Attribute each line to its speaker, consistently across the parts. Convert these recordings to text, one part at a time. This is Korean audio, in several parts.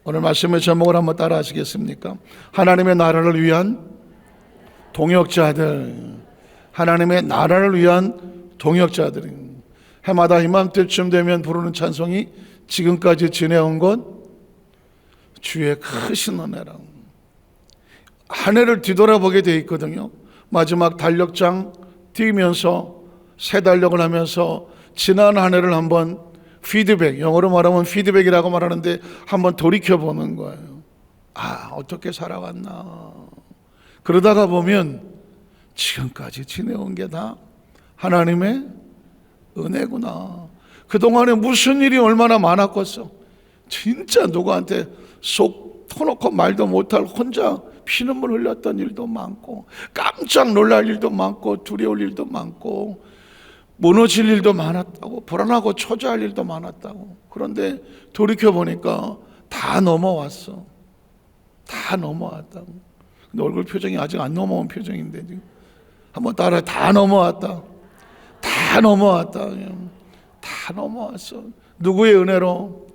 Speaker 1: 오늘 말씀의 제목을 한번 따라 하시겠습니까? 하나님의 나라를 위한 동역자들. 하나님의 나라를 위한 동역자들. 해마다 이맘때쯤 되면 부르는 찬송이 지금까지 지내온 것 주의 크신 은혜라. 한 해를 뒤돌아보게 돼 있거든요. 마지막 달력장 뛰면서 새 달력을 하면서 지난 한 해를 한번 피드백, 영어로 말하면 피드백이라고 말하는데 한번 돌이켜보는 거예요. 어떻게 살아왔나. 그러다가 보면 지금까지 지내온 게 다 하나님의 은혜구나. 그동안에 무슨 일이 얼마나 많았겠어. 진짜 누구한테 속 터놓고 말도 못할 혼자 피눈물 흘렸던 일도 많고, 깜짝 놀랄 일도 많고, 두려울 일도 많고, 무너질 일도 많았다고, 불안하고 초조할 일도 많았다고. 그런데 돌이켜보니까 다 넘어왔어. 다 넘어왔다고. 근데 얼굴 표정이 아직 안 넘어온 표정인데 지금 한번 따라. 다 넘어왔다. 다 넘어왔다. 다 넘어왔어. 누구의 은혜로?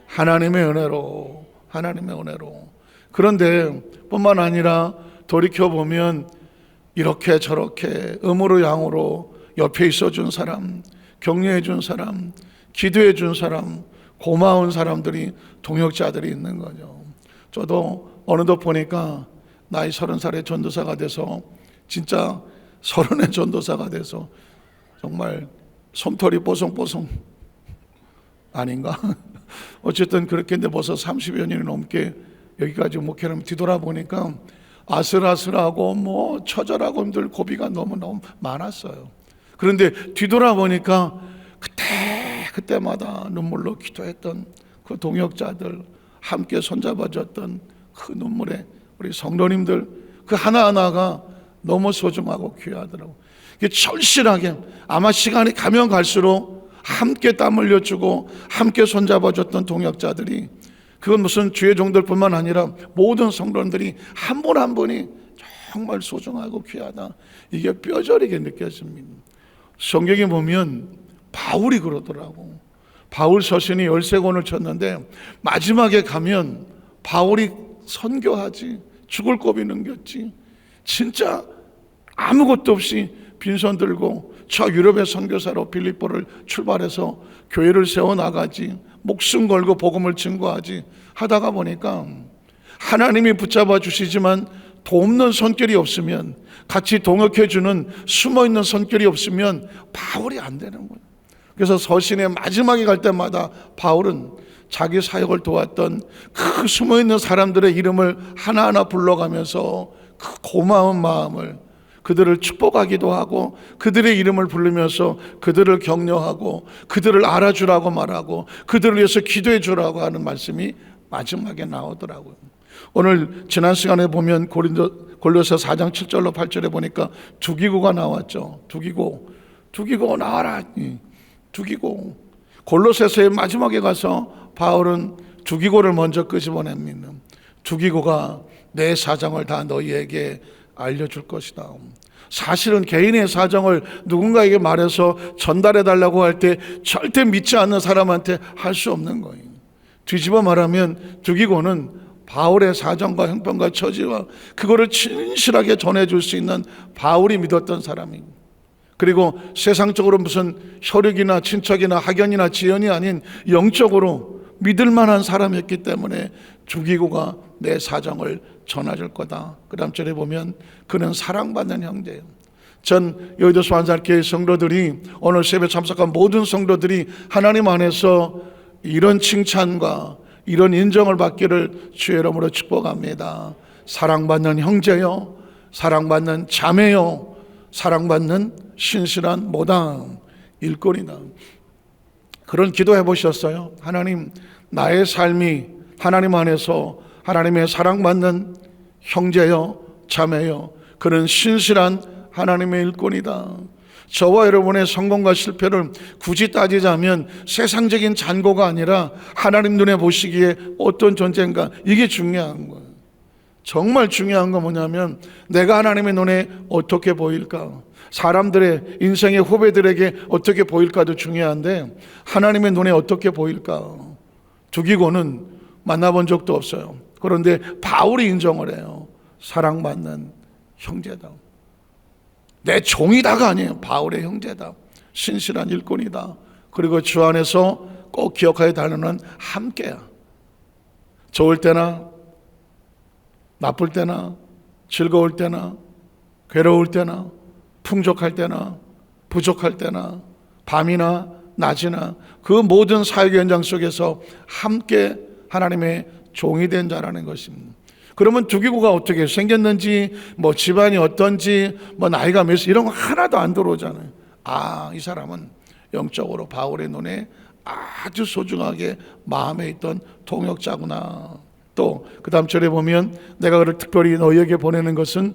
Speaker 1: 하나님의 은혜로. 하나님의 은혜로. 그런데 뿐만 아니라 돌이켜보면 이렇게 저렇게 음으로 양으로 옆에 있어준 사람, 격려해준 사람, 기도해준 사람, 고마운 사람들이, 동역자들이 있는 거죠. 저도 어느덧 보니까 나이 30살에 전도사가 돼서, 진짜 30의 전도사가 돼서 정말 솜털이 뽀송뽀송 아닌가? 어쨌든 그렇게 했는데 벌써 30여 년이 넘게 여기까지 목회를 뒤돌아보니까 아슬아슬하고 처절하고 힘들 고비가 너무너무 많았어요. 그런데 뒤돌아보니까 그때마다 눈물로 기도했던 그 동역자들, 함께 손잡아줬던 그 눈물에 우리 성도님들, 그 하나하나가 너무 소중하고 귀하더라고요. 절실하게 아마 시간이 가면 갈수록 함께 땀 흘려주고 함께 손잡아줬던 동역자들이, 그건 무슨 주의 종들뿐만 아니라 모든 성도님들이 한 분 한 분이 정말 소중하고 귀하다, 이게 뼈저리게 느껴집니다. 성경에 보면 바울이 그러더라고. 바울 서신이 13권을 쳤는데 마지막에 가면 바울이 선교하지, 죽을 고비 넘겼지, 진짜 아무것도 없이 빈손 들고 저 유럽의 선교사로 빌립보를 출발해서 교회를 세워나가지, 목숨 걸고 복음을 증거하지 하다가 보니까 하나님이 붙잡아 주시지만 돕는 손길이 없으면, 같이 동역해주는 숨어있는 손길이 없으면 바울이 안 되는 거예요. 그래서 서신의 마지막에 갈 때마다 바울은 자기 사역을 도왔던 그 숨어있는 사람들의 이름을 하나하나 불러가면서 그 고마운 마음을, 그들을 축복하기도 하고 그들의 이름을 부르면서 그들을 격려하고 그들을 알아주라고 말하고 그들을 위해서 기도해 주라고 하는 말씀이 마지막에 나오더라고요. 오늘 지난 시간에 보면 골로새 4장 7절로 8절에 보니까 두기고가 나왔죠. 두기고 나와라. 두기고. 골로새서의 마지막에 가서 바울은 두기고를 먼저 끄집어냅니다. 두기고가 내 사정을 다 너희에게 알려줄 것이다. 사실은 개인의 사정을 누군가에게 말해서 전달해 달라고 할 때 절대 믿지 않는 사람한테 할 수 없는 거예요. 뒤집어 말하면 두기고는 바울의 사정과 형편과 처지와 그거를 진실하게 전해줄 수 있는 바울이 믿었던 사람입니다. 그리고 세상적으로 무슨 혈육이나 친척이나 학연이나 지연이 아닌 영적으로 믿을 만한 사람이었기 때문에 두기고가 내 사정을 전해줄 거다. 그 다음 절에 보면 그는 사랑받는 형제예요. 전 여의도 수완살교회 성도들이, 오늘 세배 참석한 모든 성도들이 하나님 안에서 이런 칭찬과 이런 인정을 받기를 주의 이름으로 축복합니다. 사랑받는 형제요, 사랑받는 자매요, 사랑받는 신실한 모당 일꾼이다. 그런 기도해 보셨어요? 하나님, 나의 삶이 하나님 안에서 하나님의 사랑받는 형제요, 자매요, 그런 신실한 하나님의 일꾼이다. 저와 여러분의 성공과 실패를 굳이 따지자면 세상적인 잔고가 아니라 하나님 눈에 보시기에 어떤 존재인가, 이게 중요한 거예요. 정말 중요한 건 뭐냐면 내가 하나님의 눈에 어떻게 보일까, 사람들의 인생의 후배들에게 어떻게 보일까도 중요한데 하나님의 눈에 어떻게 보일까. 두기고는 만나본 적도 없어요. 그런데 바울이 인정을 해요. 사랑받는 형제다. 내 종이다가 아니에요. 바울의 형제다. 신실한 일꾼이다. 그리고 주 안에서 꼭 기억하여 달라는 함께야. 좋을 때나 나쁠 때나 즐거울 때나 괴로울 때나 풍족할 때나 부족할 때나 밤이나 낮이나 그 모든 사역의 현장 속에서 함께 하나님의 종이 된 자라는 것입니다. 그러면 두 기구가 어떻게 생겼는지, 뭐 집안이 어떤지, 뭐 나이가 몇 살 이런 거 하나도 안 들어오잖아요. 아, 이 사람은 영적으로 바울의 눈에 아주 소중하게 마음에 있던 동역자구나. 또 그 다음 절에 보면 내가 그를 특별히 너희에게 보내는 것은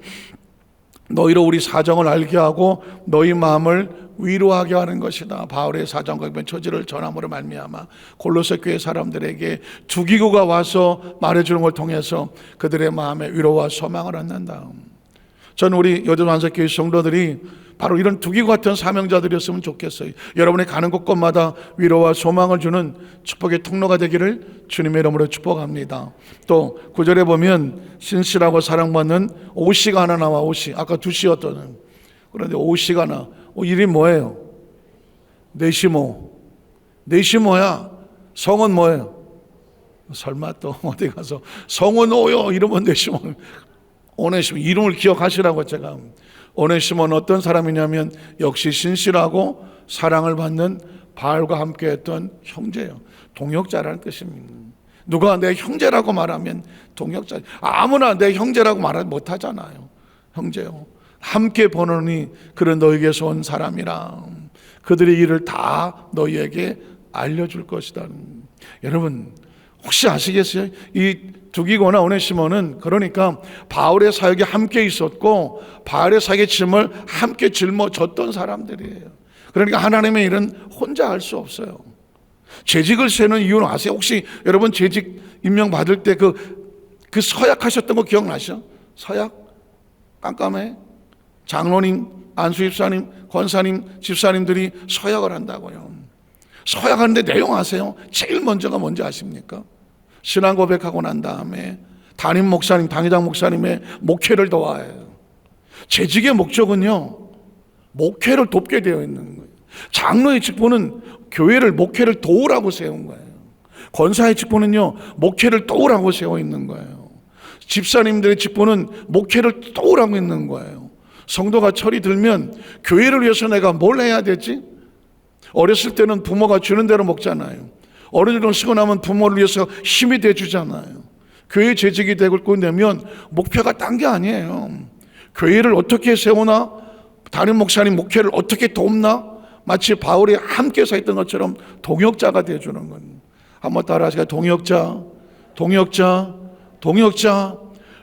Speaker 1: 너희로 우리 사정을 알게 하고 너희 마음을 위로하게 하는 것이다. 바울의 사정과 처지를 전함으로 말미암아 골로새 교회 사람들에게 두 기구가 와서 말해주는 걸 통해서 그들의 마음에 위로와 소망을 얻는다. 저는 우리 여전한석교회 성도들이 바로 이런 두 기구 같은 사명자들이었으면 좋겠어요. 여러분이 가는 곳곳마다 위로와 소망을 주는 축복의 통로가 되기를 주님의 이름으로 축복합니다. 또 9절에 보면 신실하고 사랑받는 오씨가 하나 나와. 오씨, 아까 두씨였던, 그런데 오씨가 나. 이름이 뭐예요? 네시모. 네시모야. 성은 뭐예요? 설마 또 어디 가서 성은 오요 이러면 네시모. 오네시모 이름을 기억하시라고. 제가 오네시모는 어떤 사람이냐면 역시 신실하고 사랑을 받는 바울과 함께했던 형제예요. 동역자라는 뜻입니다. 누가 내 형제라고 말하면 동역자. 아무나 내 형제라고 말하지 못하잖아요. 형제요. 함께 보느니 그런 너희에게서 온 사람이라. 그들의 일을 다 너희에게 알려줄 것이다. 여러분 혹시 아시겠어요? 이 두기고나 오네시모는 그러니까 바울의 사역에 함께 있었고 바울의 사역의 짐을 함께 짊어졌던 사람들이에요. 그러니까 하나님의 일은 혼자 할 수 없어요. 재직을 세는 이유는 아세요? 혹시 여러분 재직 임명 받을 때 그 서약하셨던 거 기억나시죠? 서약? 깜깜해? 장로님, 안수집사님, 권사님, 집사님들이 서약을 한다고요. 서약하는데 내용 아세요? 제일 먼저가 뭔지 아십니까? 신앙 고백하고 난 다음에 담임 목사님, 당회장 목사님의 목회를 도와요. 재직의 목적은요, 목회를 돕게 되어 있는 거예요. 장로의 직분은 교회를 목회를 도우라고 세운 거예요. 권사의 직분은요, 목회를 도우라고 세워 있는 거예요. 집사님들의 직분은 목회를 도우라고 있는 거예요. 성도가 철이 들면 교회를 위해서 내가 뭘 해야 되지? 어렸을 때는 부모가 주는 대로 먹잖아요. 어른들은 쓰고 나면 부모를 위해서 힘이 돼주잖아요. 교회 재직이 되고 되면 목표가 딴 게 아니에요. 교회를 어떻게 세우나, 담임 목사님 목회를 어떻게 돕나, 마치 바울이 함께 서 있던 것처럼 동역자가 되어주는 건. 한번 따라하시죠. 동역자, 동역자, 동역자,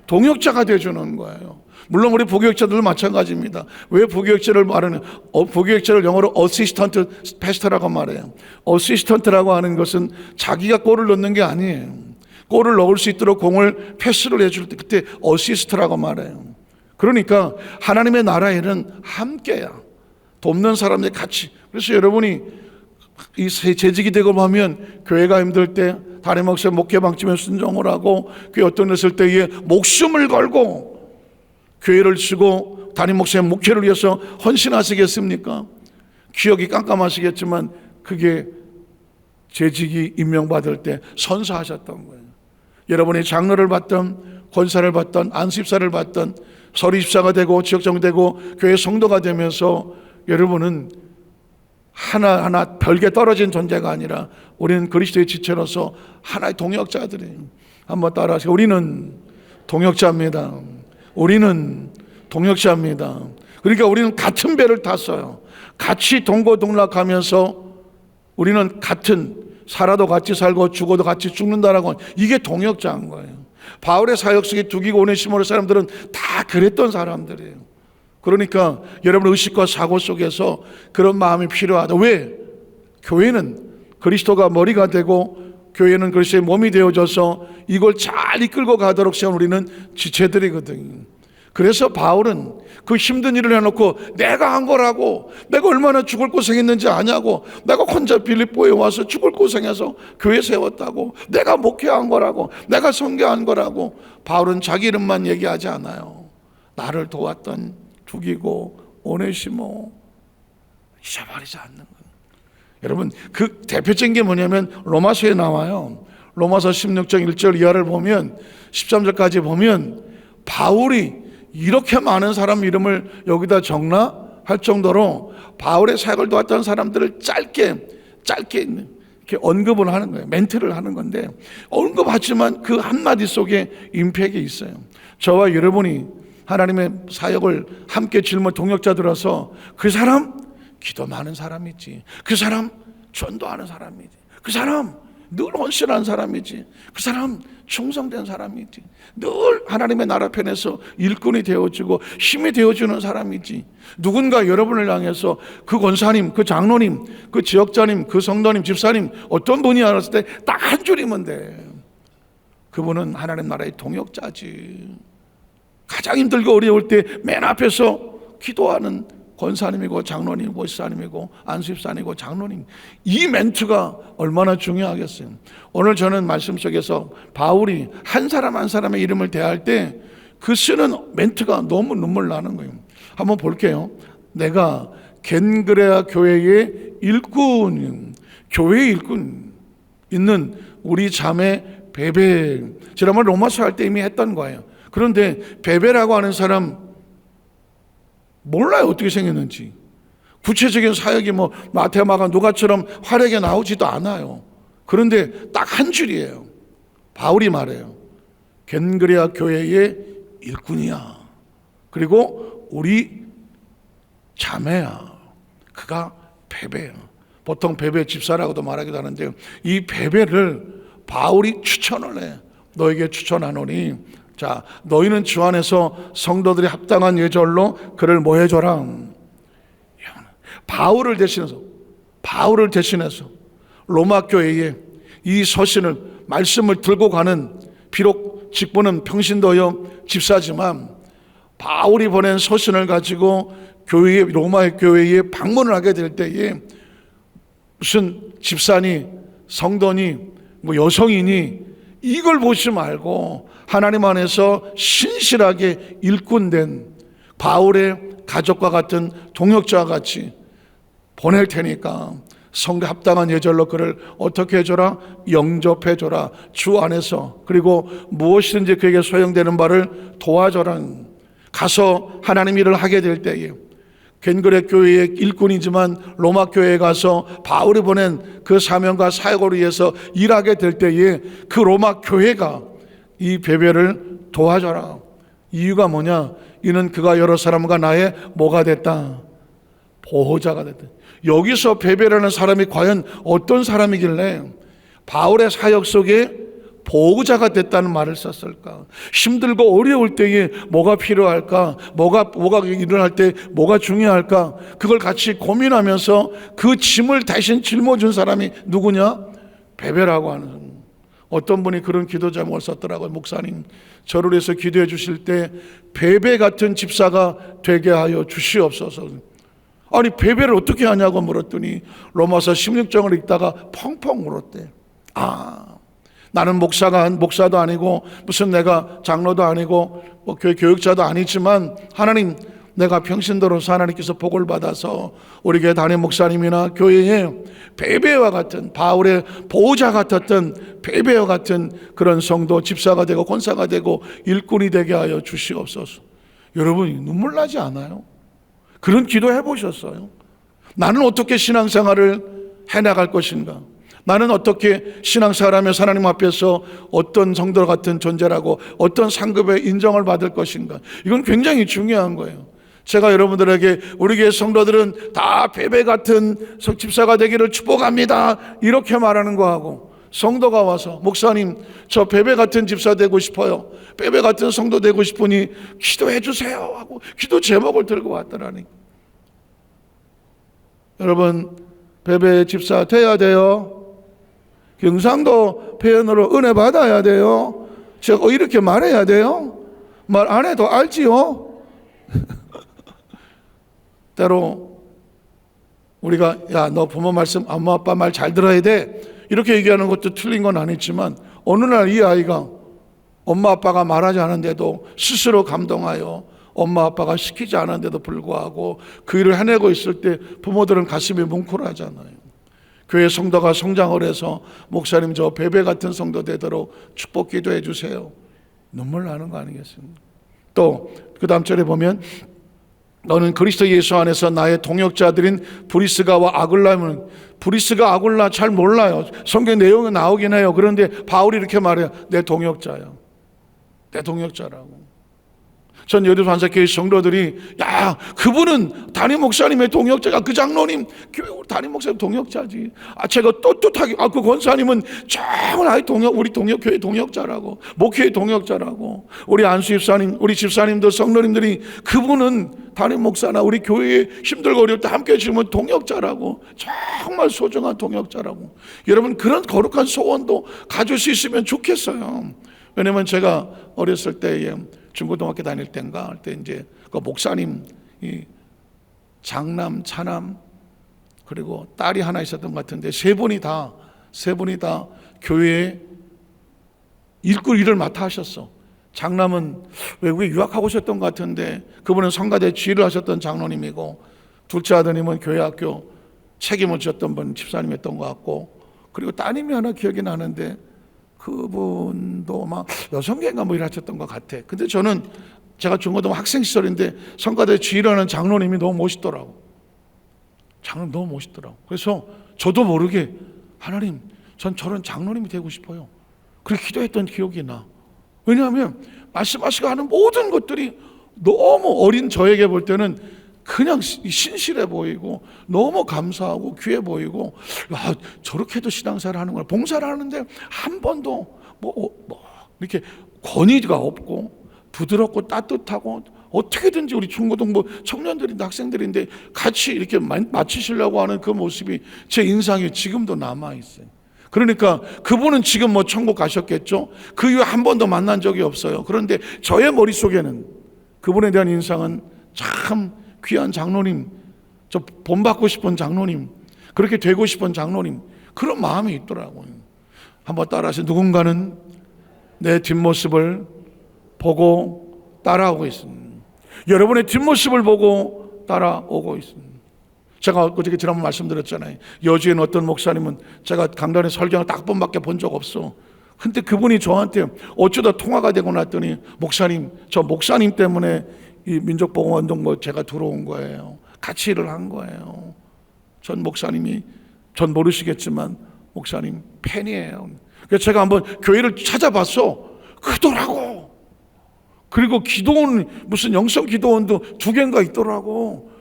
Speaker 1: 동역자가 되어주는 거예요. 물론 우리 부교육자들도 마찬가지입니다. 왜 부교육자를 말하는, 부교육자를 영어로 어시스턴트 패스터라고 말해요. 어시스턴트라고 하는 것은 자기가 골을 넣는 게 아니에요. 골을 넣을 수 있도록 공을 패스를 해줄 때 그때 어시스트라고 말해요. 그러니까 하나님의 나라 일은 함께야. 돕는 사람들 같이. 그래서 여러분이 이 재직이 되고 보면 교회가 힘들 때 담임 목사 목회 방침에 순종을 하고 교회 어떤 일을 때에 목숨을 걸고 교회를 치고 담임 목사님 목회를 위해서 헌신하시겠습니까? 기억이 깜깜하시겠지만 그게 재직이 임명받을 때 선서하셨던 거예요. 여러분이 장로를 받던 권사를 받던 안수집사를 받던 서리집사가 되고 지역장되고 교회 성도가 되면서 여러분은 하나하나 별개 떨어진 존재가 아니라 우리는 그리스도의 지체로서 하나의 동역자들이에요. 한번 따라하세요. 우리는 동역자입니다. 우리는 동역자입니다. 그러니까 우리는 같은 배를 탔어요. 같이 동고동락하면서 우리는 같은, 살아도 같이 살고 죽어도 같이 죽는다라고, 이게 동역자인 거예요. 바울의 사역 속에 두기고 오네시모의 사람들은 다 그랬던 사람들이에요. 그러니까 여러분 의식과 사고 속에서 그런 마음이 필요하다. 왜? 교회는 그리스도가 머리가 되고 교회는 그리스도의 몸이 되어져서 이걸 잘 이끌고 가도록 세운 우리는 지체들이거든요. 그래서 바울은 그 힘든 일을 해놓고 내가 한 거라고, 내가 얼마나 죽을 고생했는지 아냐고, 내가 혼자 빌립보에 와서 죽을 고생해서 교회 세웠다고, 내가 목회한 거라고, 내가 선교한 거라고. 바울은 자기 이름만 얘기하지 않아요. 나를 도왔던 두기고 오네시모 잊어버리지 않는 거예요. 여러분, 그 대표적인 게 뭐냐면 로마서에 나와요. 로마서 16장 1절 이하를 보면 13절까지 보면 바울이 이렇게 많은 사람 이름을 여기다 적나 할 정도로 바울의 사역을 도왔던 사람들을 짧게 이렇게 언급을 하는 거예요. 멘트를 하는 건데, 언급하지만 그 한마디 속에 임팩이 있어요. 저와 여러분이 하나님의 사역을 함께 짊어 동역자들어서 그 사람 기도 많은 사람이지, 그 사람 전도하는 사람이지, 그 사람 늘 헌신한 사람이지, 그 사람 충성된 사람이지, 늘 하나님의 나라 편에서 일꾼이 되어주고 힘이 되어주는 사람이지. 누군가 여러분을 향해서 그 권사님, 그 장로님, 그 지역자님, 그 성도님, 집사님 어떤 분이 알았을 때 딱 한 줄이면 돼. 그분은 하나님 나라의 동역자지. 가장 힘들고 어려울 때 맨 앞에서 기도하는 권사님이고 장로님, 목사님이고 안수집사님이고 장로님. 이 멘트가 얼마나 중요하겠어요. 오늘 저는 말씀 속에서 바울이 한 사람 한 사람의 이름을 대할 때 그 쓰는 멘트가 너무 눈물 나는 거예요. 한번 볼게요. 내가 겐그레아 교회의 일꾼, 교회의 일꾼 있는 우리 자매 베베. 지난번 로마서 할 때 이미 했던 거예요. 그런데 베베라고 하는 사람 몰라요, 어떻게 생겼는지. 구체적인 사역이 뭐 마테마가 누가처럼 활약에 나오지도 않아요. 그런데 딱 한 줄이에요. 바울이 말해요. 겐그레아 교회의 일꾼이야. 그리고 우리 자매야. 그가 베베야. 보통 베베 집사라고도 말하기도 하는데요, 이 베베를 바울이 추천을 해. 너에게 추천하노니 자, 너희는 주 안에서 성도들이 합당한 예절로 그를 뭐 해줘라. 바울을 대신해서 로마 교회에 이 서신을, 말씀을 들고 가는, 비록 직분은 평신도요 집사지만 바울이 보낸 서신을 가지고 교회에, 로마의 교회에 방문을 하게 될 때에 무슨 집사니 성도니 뭐 여성이니 이걸 보지 말고 하나님 안에서 신실하게 일꾼된 바울의 가족과 같은 동역자와 같이 보낼 테니까 성도 합당한 예절로 그를 어떻게 해줘라? 영접해줘라. 주 안에서. 그리고 무엇이든지 그에게 소용되는 바를 도와줘라. 가서 하나님 일을 하게 될 때에 겐그레 교회의 일꾼이지만 로마 교회에 가서 바울이 보낸 그 사명과 사역을 위해서 일하게 될 때에 그 로마 교회가 이 베베를 도와줘라. 이유가 뭐냐? 이는 그가 여러 사람과 나의 뭐가 됐다? 보호자가 됐다. 여기서 베베라는 사람이 과연 어떤 사람이길래 바울의 사역 속에 보호자가 됐다는 말을 썼을까? 힘들고 어려울 때에 뭐가 필요할까? 뭐가 일어날 때 뭐가 중요할까? 그걸 같이 고민하면서 그 짐을 대신 짊어준 사람이 누구냐? 베베라고 하는 사람. 어떤 분이 그런 기도 제목을 썼더라고요. 목사님, 저를 위해서 기도해 주실 때 베베 같은 집사가 되게 하여 주시옵소서. 아니, 베베를 어떻게 하냐고 물었더니 로마서 16장을 읽다가 펑펑 울었대. 나는 목사도 아니고 무슨 내가 장로도 아니고 뭐 교회 교육자도 아니지만 하나님, 내가 평신도로서 하나님께서 복을 받아서 우리 교회 담임 목사님이나 교회에 베베와 같은, 바울의 보호자 같았던 베베와 같은 그런 성도, 집사가 되고 권사가 되고 일꾼이 되게 하여 주시옵소서. 여러분, 눈물 나지 않아요? 그런 기도 해보셨어요? 나는 어떻게 신앙생활을 해나갈 것인가? 나는 어떻게 신앙생활하면서 하나님 앞에서 어떤 성도 같은 존재라고, 어떤 상급의 인정을 받을 것인가? 이건 굉장히 중요한 거예요. 제가 여러분들에게 우리 교회 성도들은 다 베베 같은 집사가 되기를 축복합니다 이렇게 말하는 거하고, 성도가 와서 목사님, 저 베베 같은 집사 되고 싶어요, 베베 같은 성도 되고 싶으니 기도해 주세요 하고 기도 제목을 들고 왔더라니. 여러분, 베베 집사 돼야 돼요. 경상도 표현으로 은혜 받아야 돼요. 제가 이렇게 말해야 돼요. 말 안 해도 알지요? 때로 우리가 야, 너 부모 말씀, 엄마 아빠 말 잘 들어야 돼, 이렇게 얘기하는 것도 틀린 건 아니지만, 어느 날 이 아이가 엄마 아빠가 말하지 않은데도 스스로 감동하여 엄마 아빠가 시키지 않은데도 불구하고 그 일을 해내고 있을 때 부모들은 가슴이 뭉클하잖아요. 교회 성도가 성장을 해서 목사님 저 베베 같은 성도 되도록 축복 기도해 주세요. 눈물 나는 거 아니겠습니까? 또 그 다음 절에 보면 너는 그리스도 예수 안에서 나의 동역자들인 브리스가와 아굴라는, 브리스가 아굴라 잘 몰라요. 성경 내용은 나오긴 해요. 그런데 바울이 이렇게 말해요. 내 동역자야. 내 동역자라고. 전 여기서 한사교회 성도들이 야, 그분은 담임 목사님의 동역자가, 그 장로님 교회 담임 목사님 동역자지. 제가 떳떳하게 그 권사님은 정말 우리 교회 동역자라고, 목회의 동역자라고. 우리 안수 집사님, 우리 집사님들, 성도님들이 그분은 담임 목사나 우리 교회에 힘들고 어려울 때 함께 해주면 동역자라고, 정말 소중한 동역자라고. 여러분 그런 거룩한 소원도 가질 수 있으면 좋겠어요. 왜냐면 제가 어렸을 때에 중고등학교 다닐 때인가 할 때 이제 그 목사님 장남, 차남 그리고 딸이 하나 있었던 것 같은데 세 분이 다 교회에 일을 맡아 하셨어. 장남은 외국에 유학하고 오셨던 것 같은데 그분은 성가대 지휘를 하셨던 장로님이고, 둘째 아드님은 교회 학교 책임을 지었던 분 집사님이었던 것 같고, 그리고 따님이 하나 기억이 나는데 그분도 막 여성계인가 뭐 일하셨던 것 같아. 근데 제가 중고등 학생 시절인데 성가대 지휘를 하는 장로님이 너무 멋있더라고. 장로님 너무 멋있더라고. 그래서 저도 모르게 하나님, 전 저런 장로님이 되고 싶어요. 그렇게 기도했던 기억이 나. 왜냐하면 말씀하시고 하는 모든 것들이 너무 어린 저에게 볼 때는 그냥 신실해 보이고 너무 감사하고 귀해 보이고, 야, 저렇게도 신앙생활을 하는구나. 봉사를 하는데 한 번도 이렇게 권위가 없고 부드럽고 따뜻하고, 어떻게든지 우리 중고등부 청년들인데 학생들인데 같이 이렇게 맞추시려고 하는 그 모습이 제 인상에 지금도 남아있어요. 그러니까 그분은 지금 천국 가셨겠죠. 그 이후 한 번도 만난 적이 없어요. 그런데 저의 머릿속에는 그분에 대한 인상은 참 귀한 장로님, 저 본받고 싶은 장로님, 그렇게 되고 싶은 장로님, 그런 마음이 있더라고요. 한번 따라하세요. 누군가는 내 뒷모습을 보고 따라오고 있습니다. 여러분의 뒷모습을 보고 따라오고 있습니다. 제가 어저께 지난번 말씀드렸잖아요. 여주에는 어떤 목사님은 제가 강단에 설교를 딱 번밖에 본 적 없어. 근데 그분이 저한테 어쩌다 통화가 되고 났더니 목사님, 저 목사님 때문에 이 민족보호운동 제가 들어온 거예요. 같이 일을 한 거예요. 전 목사님이, 전 모르시겠지만 목사님 팬이에요. 그래서 제가 한번 교회를 찾아봤어. 그더라고. 그리고 기도원, 무슨 영성 기도원도 2개인가 있더라고.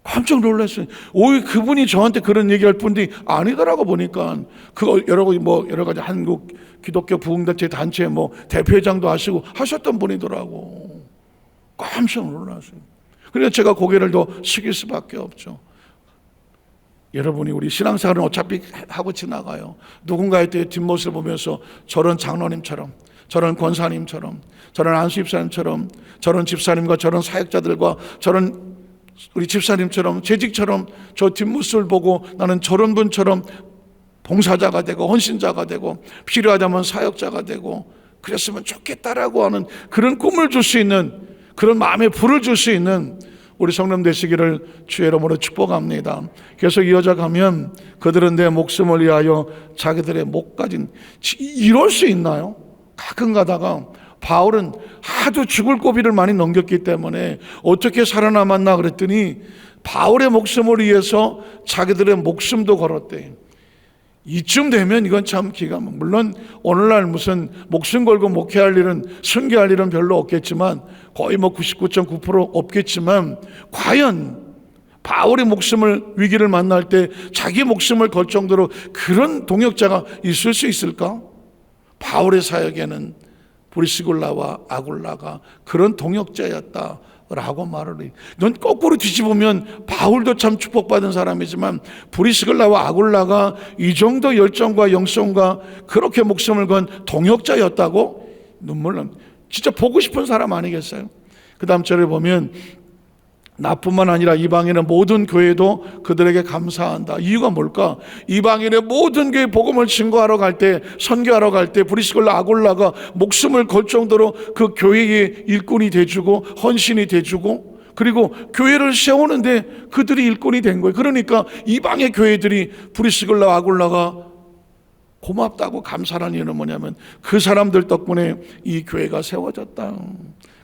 Speaker 1: 깜짝 놀랐어요. 오히려 그분이 저한테 그런 얘기할 뿐이 아니더라고. 보니까 그거 여러 가지 한국 기독교 부흥단체 단체 대표회장도 하시고 하셨던 분이더라고. 깜짝 놀랐어요. 그래서 제가 고개를 더 숙일 수밖에 없죠. 여러분이 우리 신앙생활은 어차피 하고 지나가요. 누군가의 뒷모습을 보면서 저런 장로님처럼, 저런 권사님처럼, 저런 안수 집사님처럼, 저런 집사님과 저런 사역자들과 저런 우리 집사님처럼, 재직처럼 저 뒷모습을 보고 나는 저런 분처럼 봉사자가 되고 헌신자가 되고 필요하다면 사역자가 되고 그랬으면 좋겠다라고 하는 그런 꿈을 줄 수 있는, 그런 마음에 불을 줄 수 있는 우리 성령 되시기를 주의 이름으로 축복합니다. 계속 이어져 가면 그들은 내 목숨을 위하여 자기들의 목까지, 이럴 수 있나요? 가끔 가다가 바울은 하도 죽을 고비를 많이 넘겼기 때문에 어떻게 살아남았나 그랬더니 바울의 목숨을 위해서 자기들의 목숨도 걸었대. 이쯤 되면 이건 참 기가 막, 물론 오늘날 무슨 목숨 걸고 목회할 일은, 순교할 일은 별로 없겠지만, 거의 99.9% 없겠지만, 과연 바울의 위기를 만날 때 자기 목숨을 걸 정도로 그런 동역자가 있을 수 있을까? 바울의 사역에는 브리스골라와 아굴라가 그런 동역자였다라고 말을 해요. 넌 거꾸로 뒤집으면 바울도 참 축복받은 사람이지만 브리스골라와 아굴라가 이 정도 열정과 영성과 그렇게 목숨을 건 동역자였다고? 눈물 납니다. 진짜 보고 싶은 사람 아니겠어요? 그 다음 절에 보면 나뿐만 아니라 이방인의 모든 교회도 그들에게 감사한다. 이유가 뭘까? 이방인의 모든 교회 복음을 증거하러 갈 때, 선교하러 갈 때 브리스길라 아굴라가 목숨을 걸 정도로 그 교회의 일꾼이 돼주고 헌신이 돼주고, 그리고 교회를 세우는데 그들이 일꾼이 된 거예요. 그러니까 이방의 교회들이 브리스길라 아굴라가 고맙다고 감사하는 이유는 뭐냐면 그 사람들 덕분에 이 교회가 세워졌다.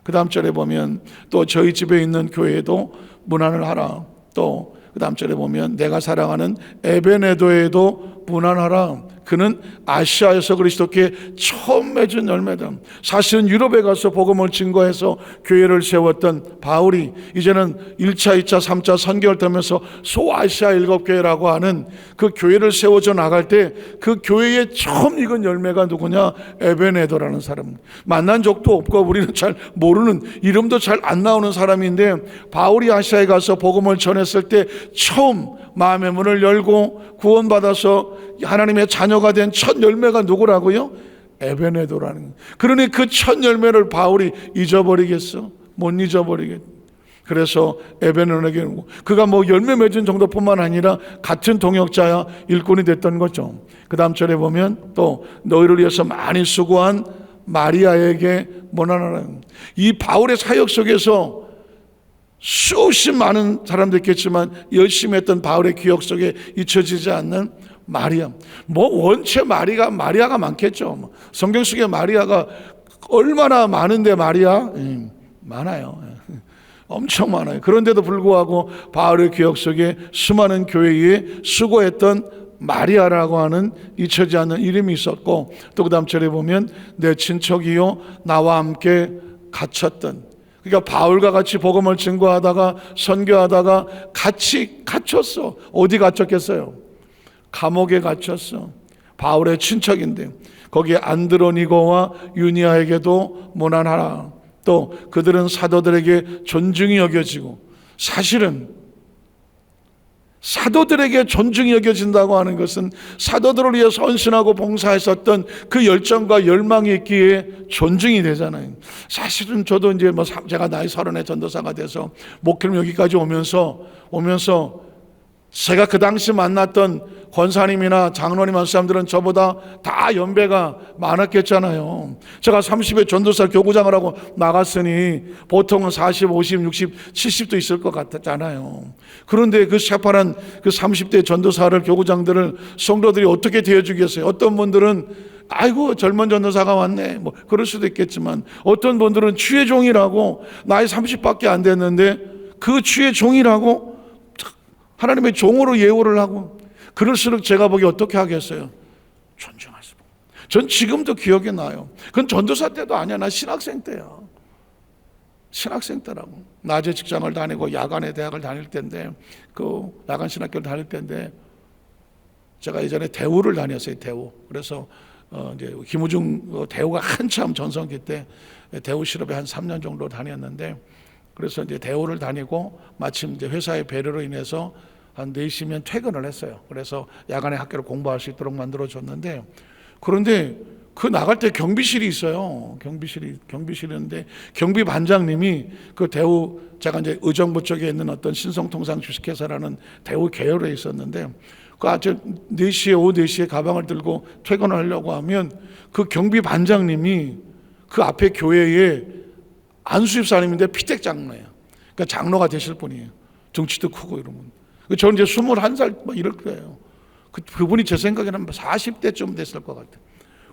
Speaker 1: 그 다음 절에 보면 또 저희 집에 있는 교회에도 문안을 하라. 또 그 다음 절에 보면 내가 사랑하는 에베네도에도 문안하라. 그는 아시아에서 그리스도께 처음 맺은 열매다. 사실은 유럽에 가서 복음을 증거해서 교회를 세웠던 바울이 이제는 1차, 2차, 3차 선교를 하면서 소아시아 7교회라고 하는 그 교회를 세워져 나갈 때 그 교회에 처음 익은 열매가 누구냐? 에베네도라는 사람. 만난 적도 없고 우리는 잘 모르는, 이름도 잘 안 나오는 사람인데 바울이 아시아에 가서 복음을 전했을 때 처음 마음의 문을 열고 구원받아서 하나님의 자녀가 된 첫 열매가 누구라고요? 에베네도라는 거예요. 그러니 그 첫 열매를 바울이 잊어버리겠어? 못 잊어버리겠. 그래서 에베네도에게 그가 뭐 열매 맺은 정도뿐만 아니라 같은 동역자야 일꾼이 됐던 거죠. 그 다음 절에 보면 또 너희를 위해서 많이 수고한 마리아에게 문안하라. 이 바울의 사역 속에서 수없이 많은 사람도 있겠지만 열심히 했던 바울의 기억 속에 잊혀지지 않는 마리아. 뭐 원체 마리아가 많겠죠. 성경 속에 마리아가 얼마나 많은데 말이야? 많아요. 엄청 많아요. 그런데도 불구하고 바울의 기억 속에 수많은 교회에 수고했던 마리아라고 하는 잊혀지지 않는 이름이 있었고, 또 그 다음 절에 보면 내 친척이요 나와 함께 갇혔던, 그러니까 바울과 같이 복음을 증거하다가 선교하다가 같이 갇혔어. 어디 갇혔겠어요? 감옥에 갇혔어. 바울의 친척인데 거기에 안드로니고와 유니아에게도 문안하라. 또 그들은 사도들에게 존중이 여겨지고, 사실은 사도들에게 존중이 여겨진다고 하는 것은 사도들을 위해서 헌신하고 봉사했었던 그 열정과 열망이 있기에 존중이 되잖아요. 사실은 저도 이제 뭐 제가 나이 30에 전도사가 돼서 목회를 여기까지 오면서 제가 그 당시 만났던 권사님이나 장로님 한 사람들은 저보다 다 연배가 많았겠잖아요. 제가 30에 전도사 교구장을 하고 나갔으니 보통은 40, 50, 60, 70도 있을 것 같잖아요. 그런데 그 새파란 그 30대 전도사를, 교구장들을 성도들이 어떻게 대해주겠어요? 어떤 분들은 아이고 젊은 전도사가 왔네 뭐 그럴 수도 있겠지만, 어떤 분들은 주의 종이라고 나이 30밖에 안 됐는데 그 주의 종이라고 하나님의 종으로 예우를 하고, 그럴수록 제가 보기 어떻게 하겠어요? 존중할 수. 전 지금도 기억이 나요. 그건 전도사 때도 아니야. 나 신학생 때야. 신학생 때라고. 낮에 직장을 다니고 야간에 대학을 다닐 때인데, 그 야간 신학교를 다닐 때인데, 제가 예전에 대우를 다녔어요. 대우. 그래서 이제 김우중 대우가 한참 전성기 때 대우 실업에 한 3년 정도 다녔는데, 그래서 이제 대우를 다니고 마침 이제 회사의 배려로 인해서 한 4시면 퇴근을 했어요. 그래서 야간에 학교를 공부할 수 있도록 만들어줬는데, 그런데 그 나갈 때 경비실이 있어요. 경비실인데 경비 반장님이 그 대우, 제가 이제 의정부 쪽에 있는 어떤 신성통상 주식회사라는 대우 계열에 있었는데, 그 아침 4시에 오후 4시에 가방을 들고 퇴근을 하려고 하면 그 경비 반장님이 그 앞에 교회에 안수집사님인데 피택 장로예요. 그러니까 장로가 되실 분이에요. 덩치도 크고 이러면. 저는 이제 21살 막 이럴 거예요. 그분이 제 생각에는 40대쯤 됐을 것 같아요.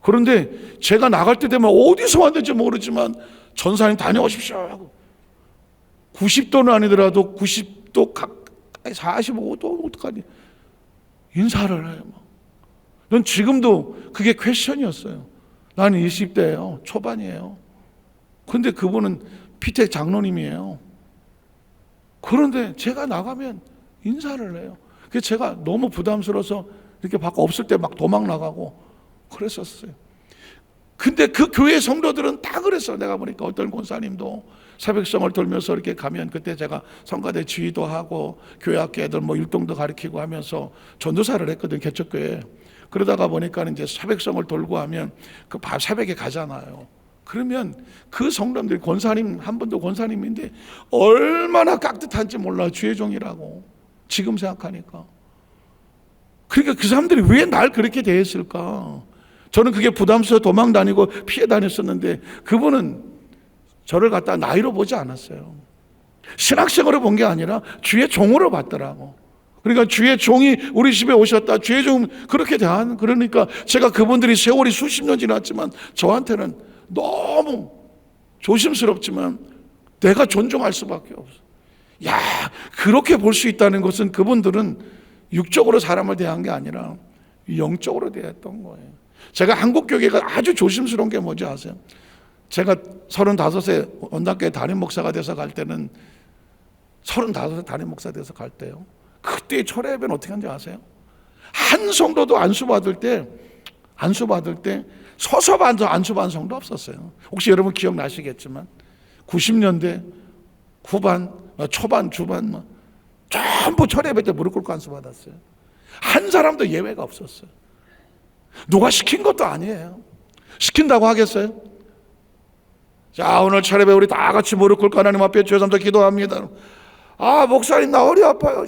Speaker 1: 그런데 제가 나갈 때 되면 어디서 왔는지 모르지만 전사님 다녀오십시오 하고, 90도는 아니더라도 90도 가까이 45도 어떡하니 인사를 해요. 넌 지금도 그게 퀘션이었어요. 나는 20대예요. 초반이에요. 근데 그분은 피택 장로님이에요. 그런데 제가 나가면 인사를 해요. 그래서 제가 너무 부담스러워서 이렇게 밖에 없을 때 막 도망 나가고 그랬었어요. 근데 그 교회 성도들은 다 그랬어. 내가 보니까 어떤 권사님도 새벽성을 돌면서 이렇게 가면, 그때 제가 성가대 지휘도 하고 교회 학교 애들 뭐 율동도 가르치고 하면서 전도사를 했거든, 개척교회. 그러다가 보니까 이제 새벽성을 돌고 하면 그 새벽에 가잖아요. 그러면 그 성도님들이 권사님, 한 분도 권사님인데 얼마나 깍듯한지 몰라. 주의 종이라고 지금 생각하니까. 그러니까 그 사람들이 왜 날 그렇게 대했을까? 저는 그게 부담스러워 도망 다니고 피해 다녔었는데 그분은 저를 갖다 나이로 보지 않았어요. 신학생으로 본 게 아니라 주의 종으로 봤더라고. 그러니까 주의 종이 우리 집에 오셨다. 주의 종 그렇게 대한. 그러니까 제가 그분들이 세월이 수십 년 지났지만 저한테는 너무 조심스럽지만 내가 존중할 수밖에 없어. 야, 그렇게 볼 수 있다는 것은 그분들은 육적으로 사람을 대한 게 아니라 영적으로 대했던 거예요. 제가 한국 교회가 아주 조심스러운 게 뭔지 아세요? 제가 35세 원당교회 담임 목사가 돼서 갈 때는 35세 담임 목사 돼서 갈 때요. 그때 철회 예배는 어떻게 하는지 아세요? 한 성도도 안수 받을 때 서서 안수 받은 성도 없었어요. 혹시 여러분 기억나시겠지만 90년대 후반, 초반, 주반 전부 철회 예배 때 무릎 꿇고 안수 받았어요. 한 사람도 예외가 없었어요. 누가 시킨 것도 아니에요. 시킨다고 하겠어요? 자, 오늘 철회 예배 우리 다 같이 무릎 꿇고 하나님 앞에 주여 삼자 기도합니다. 아, 목사님 나 허리 아파요.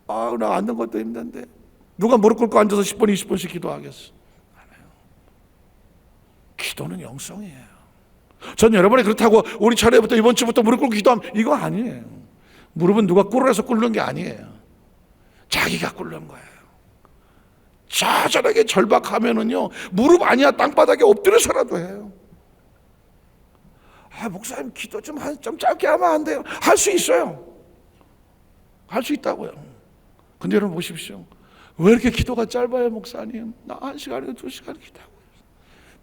Speaker 1: 아, 나 앉는 것도 힘든데 누가 무릎 꿇고 앉아서 10분 20분씩 기도하겠어? 안 해요. 기도는 영성이에요. 전 여러분이 그렇다고 우리 차례부터 이번 주부터 무릎 꿇고 기도하면 이거 아니에요. 무릎은 누가 꿇으라서 꿇는 게 아니에요. 자기가 꿇는 거예요. 자잘하게 절박하면은요 무릎 아니야 땅바닥에 엎드려서라도 해요. 아, 목사님 기도 좀 짧게 하면 안 돼요? 할 수 있어요. 할 수 있다고요. 근데 여러분 보십시오. 왜 이렇게 기도가 짧아요, 목사님? 나 1시간이나 2시간 기도하고 있어요.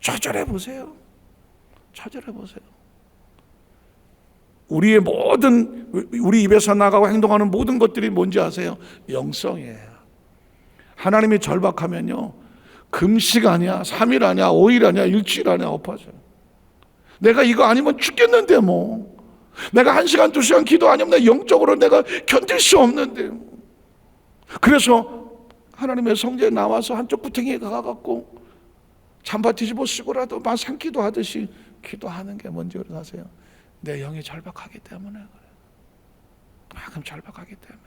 Speaker 1: 좌절해 보세요. 좌절해 보세요. 우리의 우리 입에서 나가고 행동하는 모든 것들이 뭔지 아세요? 영성이에요. 하나님이 절박하면요 금식 아니야, 3일 아니야, 5일 아니야, 일주일 아니야, 엎어져요. 내가 이거 아니면 죽겠는데 뭐. 내가 1시간 2시간 기도 아니면 내 영적으로 내가 견딜 수 없는데. 그래서 하나님의 성전에 나와서 한쪽 구덩이에 가갖고 잠바 뒤집어 쓰고라도 막 산기도 하듯이 기도하는 게 뭔지 아세요? 내 영이 절박하기 때문에 그래요. 그만큼 절박하기 때문에.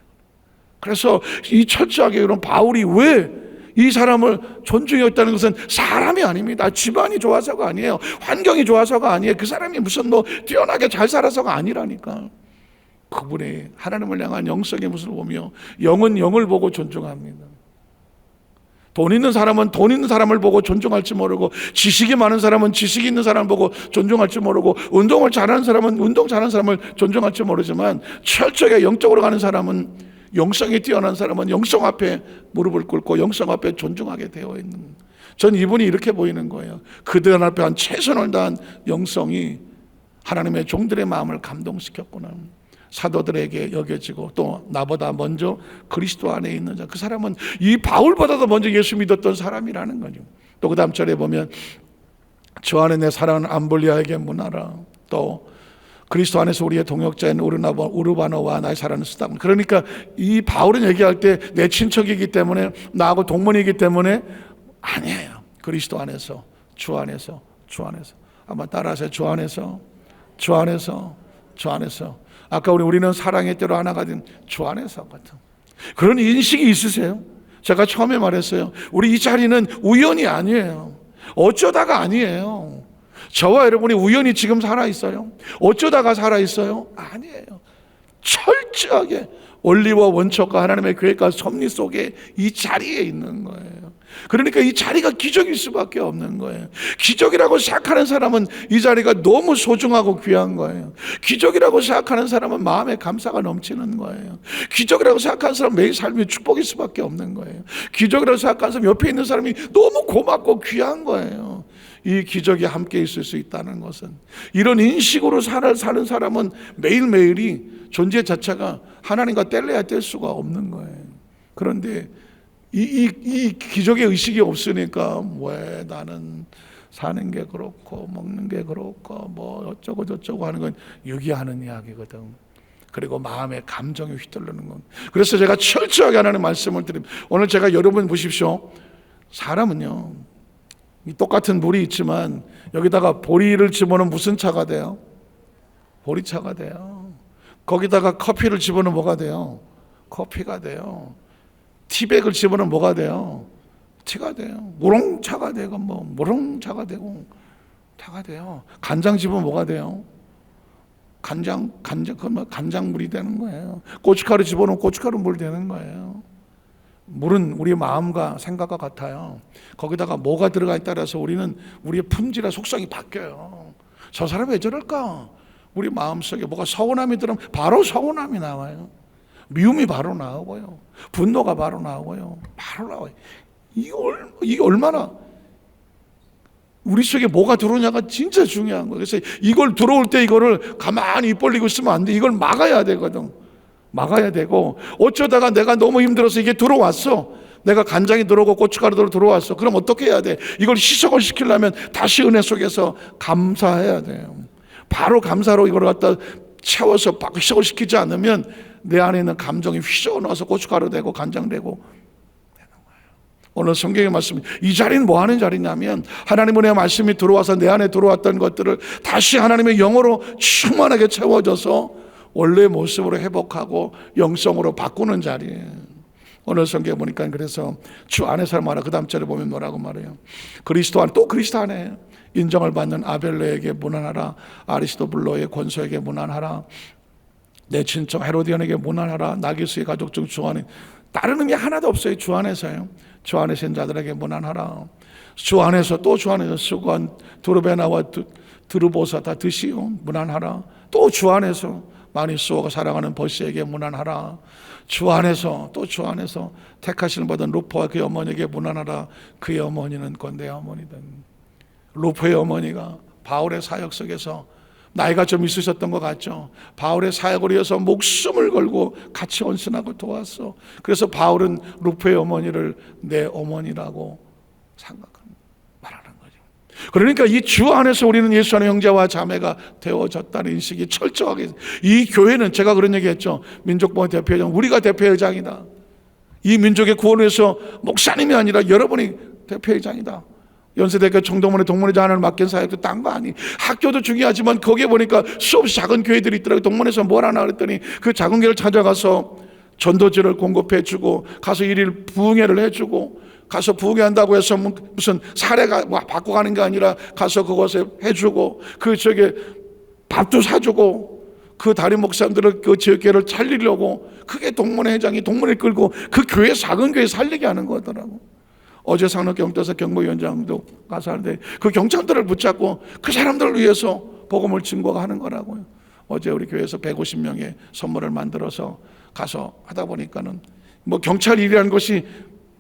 Speaker 1: 그래서 이 철저하게 이런 바울이 왜 이 사람을 존중했다는 것은 사람이 아닙니다. 집안이 좋아서가 아니에요. 환경이 좋아서가 아니에요. 그 사람이 무슨 뛰어나게 잘 살아서가 아니라니까. 그분의 하나님을 향한 영성의 모습을 보며 영은 영을 보고 존중합니다. 돈 있는 사람은 돈 있는 사람을 보고 존중할지 모르고, 지식이 많은 사람은 지식이 있는 사람을 보고 존중할지 모르고, 운동을 잘하는 사람은 운동 잘하는 사람을 존중할지 모르지만, 철저하게 영적으로 가는 사람은, 영성이 뛰어난 사람은 영성 앞에 무릎을 꿇고 영성 앞에 존중하게 되어 있는, 전 이분이 이렇게 보이는 거예요. 그들 앞에 한 최선을 다한 영성이 하나님의 종들의 마음을 감동시켰구나. 사도들에게 여겨지고 또 나보다 먼저 그리스도 안에 있는 자, 그 사람은 이 바울보다도 먼저 예수 믿었던 사람이라는 거죠. 또 그 다음 절에 보면 저 안에 내 사랑하는 암볼리아에게 문하라. 또 그리스도 안에서 우리의 동역자인 우르바노와 나의 사랑하는 스다곤. 그러니까 이 바울은 얘기할 때 내 친척이기 때문에, 나하고 동문이기 때문에 아니에요. 그리스도 안에서, 주 안에서, 주 안에서. 한번 따라하세요. 주 안에서, 주 안에서, 주 안에서. 아까 우리는 사랑의 때로 하나가 된 주 안에서 같은 그런 인식이 있으세요? 제가 처음에 말했어요. 우리 이 자리는 우연이 아니에요. 어쩌다가 아니에요. 저와 여러분이 우연히 지금 살아있어요? 어쩌다가 살아있어요? 아니에요. 철저하게 원리와 원칙과 하나님의 계획과 섭리 속에 이 자리에 있는 거예요. 그러니까 이 자리가 기적일 수밖에 없는 거예요. 기적이라고 생각하는 사람은 이 자리가 너무 소중하고 귀한 거예요. 기적이라고 생각하는 사람은 마음에 감사가 넘치는 거예요. 기적이라고 생각하는 사람은 매일 삶이 축복일 수밖에 없는 거예요. 기적이라고 생각하는 사람, 옆에 있는 사람이 너무 고맙고 귀한 거예요. 이 기적이 함께 있을 수 있다는 것은, 이런 인식으로 사는 사람은 매일매일이 존재 자체가 하나님과 뗄래야 뗄 수가 없는 거예요. 그런데 이 기적의 의식이 없으니까 왜 나는 사는 게 그렇고 먹는 게 그렇고 뭐 어쩌고 저쩌고 하는 건 유기하는 이야기거든. 그리고 마음의 감정에 휘둘르는 건. 그래서 제가 철저하게 하나님 말씀을 드립니다. 오늘 제가 여러분 보십시오. 사람은요 이 똑같은 물이 있지만 여기다가 보리를 집어넣으면 무슨 차가 돼요? 보리차가 돼요. 거기다가 커피를 집어넣으면 뭐가 돼요? 커피가 돼요. 티백을 집어넣으면 뭐가 돼요? 티가 돼요. 우롱차가 되고 뭐 무롱차가 되고 차가 돼요. 간장 집으면 뭐가 돼요? 그건 간장물이 되는 거예요. 고춧가루 집어넣으면 고춧가루 물 되는 거예요. 물은 우리 마음과 생각과 같아요. 거기다가 뭐가 들어가에 따라서 우리는 우리의 품질과 속성이 바뀌어요. 저 사람 왜 저럴까? 우리 마음속에 뭐가 서운함이 들으면 바로 서운함이 나와요. 미움이 바로 나오고요. 분노가 바로 나오고요. 바로 나와요. 이게 얼마나 우리 속에 뭐가 들어오냐가 진짜 중요한 거예요. 그래서 이걸 들어올 때 이거를 가만히 입 벌리고 있으면 안 돼. 이걸 막아야 되거든. 막아야 되고, 어쩌다가 내가 너무 힘들어서 이게 들어왔어. 내가 간장이 들어오고 고춧가루도 들어왔어. 그럼 어떻게 해야 돼? 이걸 희석을 시키려면 다시 은혜 속에서 감사해야 돼요. 바로 감사로 이걸 갖다 채워서 희석을 시키지 않으면 내 안에 있는 감정이 휘저어 넣어서 고춧가루 되고 간장 되고 되는 거예요. 오늘 성경의 말씀, 이 자리는 뭐 하는 자리냐면 하나님의 말씀이 들어와서 내 안에 들어왔던 것들을 다시 하나님의 영으로 충만하게 채워져서 원래의 모습으로 회복하고 영성으로 바꾸는 자리예요. 오늘 성경에 보니까 그래서 주 안에서 말하, 그 다음 절에 보면 뭐라고 말해요? 그리스도 안에, 또 그리스도 안에 인정을 받는 아벨레에게 문안하라. 아리스도블로의 권소에게 문안하라. 내 친척 헤로디온에게 문안하라. 나기수의 가족 중 주 안에, 다른 의미 하나도 없어요. 주 안에서요. 주 안에 있는 자들에게 문안하라. 주 안에서, 또 주 안에서 수건 두르베나와 드르보사 다 드시오. 문안하라. 또 주 안에서 많이 쏘고 사랑하는 버시에게 문안하라. 주 안에서, 또 주 안에서 택하시는 받은 루포와 그의 어머니에게 문안하라. 그의 어머니는 내 어머니든. 루포의 어머니가 바울의 사역 속에서 나이가 좀 있으셨던 것 같죠. 바울의 사역을 위해서 목숨을 걸고 같이 헌신하고 도왔어. 그래서 바울은 루포의 어머니를 내 어머니라고 생각합니다. 말하는 거죠. 그러니까 이 주 안에서 우리는 예수 안의 형제와 자매가 되어졌다는 인식이 철저하게, 이 교회는 제가 그런 얘기했죠. 민족봉의 대표회장, 우리가 대표회장이다. 이 민족의 구원을 위해서 목사님이 아니라 여러분이 대표회장이다. 연세대학교 청동문에 동문회장 하나를 맡긴 사역도 딴 거 아니. 학교도 중요하지만 거기에 보니까 수없이 작은 교회들이 있더라고요. 동문에서 뭘 하나 그랬더니 그 작은 교회를 찾아가서 전도지를 공급해 주고, 가서 일일 부흥회를 해주고, 가서 부흥회한다고 해서 무슨 사례가 받고 가는 게 아니라 가서 그곳에 해주고, 그 저기 밥도 사주고, 그 다른 목사님들을 그 지역교회를 살리려고, 그게 동문회 회장이 동문회 끌고 그 교회, 작은 교회 살리게 하는 거더라고. 어제 상록경도서 경보위원장도 가서 하는데 그 경찰들을 붙잡고 그 사람들을 위해서 복음을 증거하는 거라고요. 어제 우리 교회에서 150명의 선물을 만들어서 가서 하다 보니까는 뭐 경찰 일이라는 것이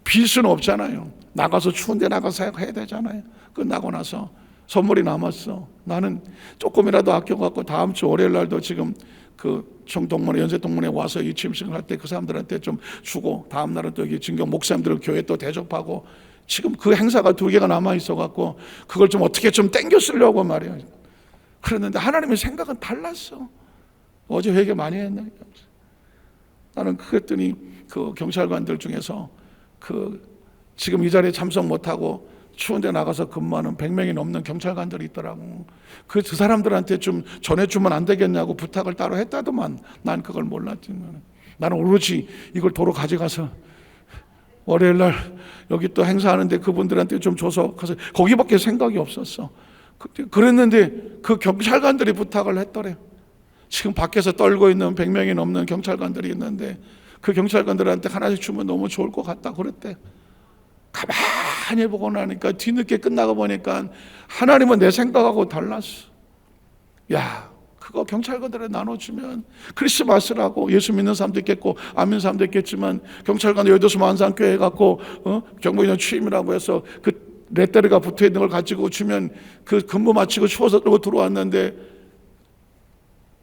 Speaker 1: 빌 수는 없잖아요. 나가서 추운데 나가서 해야 되잖아요. 끝나고 나서 선물이 남았어. 나는 조금이라도 아껴갖고 다음 주 월요일 날도 지금 그 청동문회, 연세동문회 와서 이 취임식을 할 때 그 사람들한테 좀 주고, 다음 날은 또 여기 진경 목사님들 교회 또 대접하고, 지금 그 행사가 2개가 남아 있어갖고 그걸 좀 어떻게 좀 땡겨 쓰려고 말이에요. 그랬는데 하나님의 생각은 달랐어. 어제 회개 많이 했네. 나는 그랬더니 그 경찰관들 중에서 그 지금 이 자리에 참석 못하고 추운데 나가서 근무하는 100명이 넘는 경찰관들이 있더라고. 그 사람들한테 좀 전해주면 안 되겠냐고 부탁을 따로 했다더만. 난 그걸 몰랐지만 나는 오로지 이걸 도로 가져가서 월요일 날 여기 또 행사하는데 그분들한테 좀 줘서 가서, 거기밖에 생각이 없었어. 그랬는데 그 경찰관들이 부탁을 했더래. 지금 밖에서 떨고 있는 100명이 넘는 경찰관들이 있는데 그 경찰관들한테 하나씩 주면 너무 좋을 것 같다 그랬대. 가만히 보고 나니까 뒤늦게 끝나고 보니까 하나님은 내 생각하고 달랐어. 야, 그거 경찰관들에 나눠주면 크리스마스라고 예수 믿는 사람도 있겠고 안 믿는 사람도 있겠지만, 경찰관 여의도서 만상교회 갖고 경보인원 취임이라고 해서 그 레터리가 붙어있는 걸 가지고 주면 그 근무 마치고 추워서 들어왔는데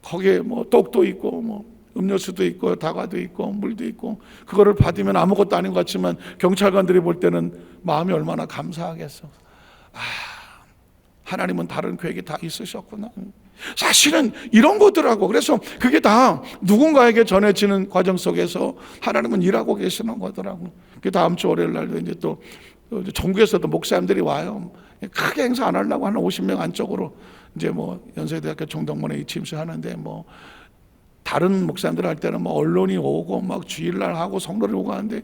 Speaker 1: 거기에 뭐 떡도 있고 뭐 음료수도 있고 다과도 있고 물도 있고, 그거를 받으면 아무것도 아닌 것 같지만 경찰관들이 볼 때는 마음이 얼마나 감사하겠어. 하나님은 다른 계획이 다 있으셨구나. 사실은 이런 거더라고. 그래서 그게 다 누군가에게 전해지는 과정 속에서 하나님은 일하고 계시는 거더라고. 그 다음 주 월요일 날도 이제 또 전국에서도 목사님들이 와요. 크게 행사 안 하려고 한 50명 안쪽으로 이제 뭐 연세대학교 총동문회 침수하는데, 뭐 다른 목사님들 할 때는 뭐 언론이 오고 막 주일날 하고 성도들이 오고 하는데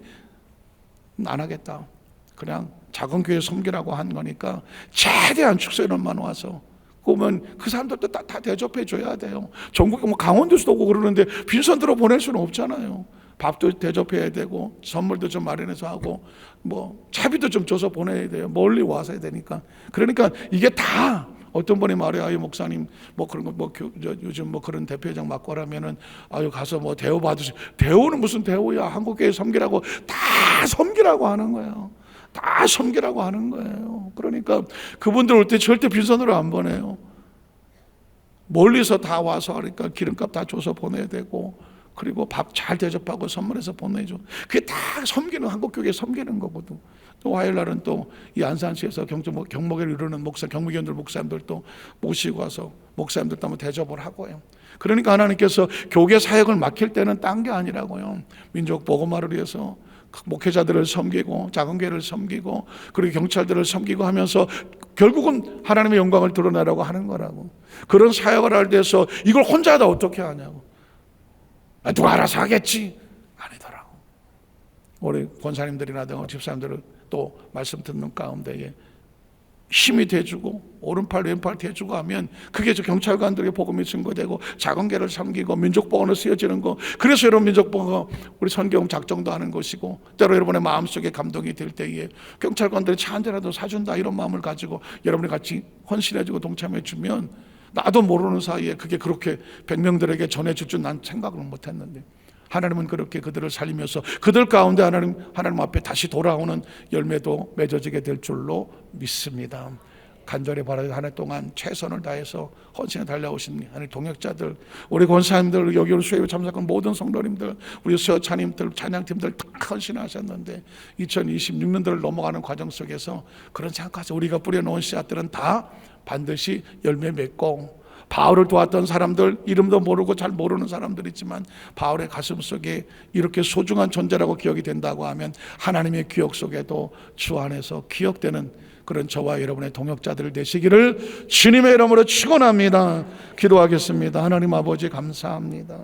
Speaker 1: 안 하겠다. 그냥 작은 교회 섬기라고 한 거니까 최대한 축소인원만 와서, 그러면 그 사람들도 다 대접해 줘야 돼요. 전국에 뭐 강원도에서도 오고 그러는데 빈손들어 보낼 수는 없잖아요. 밥도 대접해야 되고 선물도 좀 마련해서 하고 뭐 차비도 좀 줘서 보내야 돼요. 멀리 와서 해야 되니까. 그러니까 이게 다, 어떤 분이 말해요. 아유 목사님 뭐 그런 거 뭐 요즘 뭐 그런 대표회장 맡고 하면은 아유 가서 뭐 대우 받으시. 대우는 무슨 대우야. 한국교회 섬기라고, 다 섬기라고 하는 거예요. 다 섬기라고 하는 거예요. 그러니까 그분들 올 때 절대 빈손으로 안 보내요. 멀리서 다 와서 하니까 기름값 다 줘서 보내야 되고, 그리고 밥 잘 대접하고 선물해서 보내줘. 그게 다 섬기는, 한국교회 섬기는 거거든. 또 화요일날은 또 이 안산시에서 경목회를 이루는 경무위원들 목사님들 또 모시고 와서 목사님들 또 한번 대접을 하고요. 그러니까 하나님께서 교계 사역을 맡길 때는 딴 게 아니라고요. 민족 복음화를 위해서 목회자들을 섬기고 작은 교회를 섬기고 그리고 경찰들을 섬기고 하면서 결국은 하나님의 영광을 드러내라고 하는 거라고. 그런 사역을 할 때서 이걸 혼자 하다 어떻게 하냐고. 누가 알아서 하겠지. 아니더라고. 우리 권사님들이나 집사님들을 또 말씀 듣는 가운데에 힘이 돼주고 오른팔 왼팔 대주고 하면 그게 저 경찰관들에게 복음이 증거되고 작은 교회를 섬기고 민족복음으로 쓰여지는 거. 그래서 여러분 민족복음 우리 선경 작정도 하는 것이고, 때로 여러분의 마음속에 감동이 될 때에 경찰관들이 차 한 대라도 사준다 이런 마음을 가지고 여러분이 같이 헌신해주고 동참해주면, 나도 모르는 사이에 그게 그렇게 100명들에게 전해줄 줄 난 생각을 못했는데 하나님은 그렇게 그들을 살리면서 그들 가운데 하나님 앞에 다시 돌아오는 열매도 맺어지게 될 줄로 믿습니다. 간절히 바라는 한 해 동안 최선을 다해서 헌신에 달려오신 하나님 동역자들, 우리 권사님들, 여기 올 수요일 참석한 모든 성도님들, 우리 수요차님들, 찬양팀들 다 헌신하셨는데 2026년도를 넘어가는 과정 속에서 그런 생각하세요. 우리가 뿌려놓은 씨앗들은 다 반드시 열매 맺고, 바울을 도왔던 사람들, 이름도 모르고 잘 모르는 사람들이지만 바울의 가슴 속에 이렇게 소중한 존재라고 기억이 된다고 하면 하나님의 기억 속에도 주 안에서 기억되는 그런 저와 여러분의 동역자들 되시기를 주님의 이름으로 축원합니다. 기도하겠습니다. 하나님 아버지 감사합니다.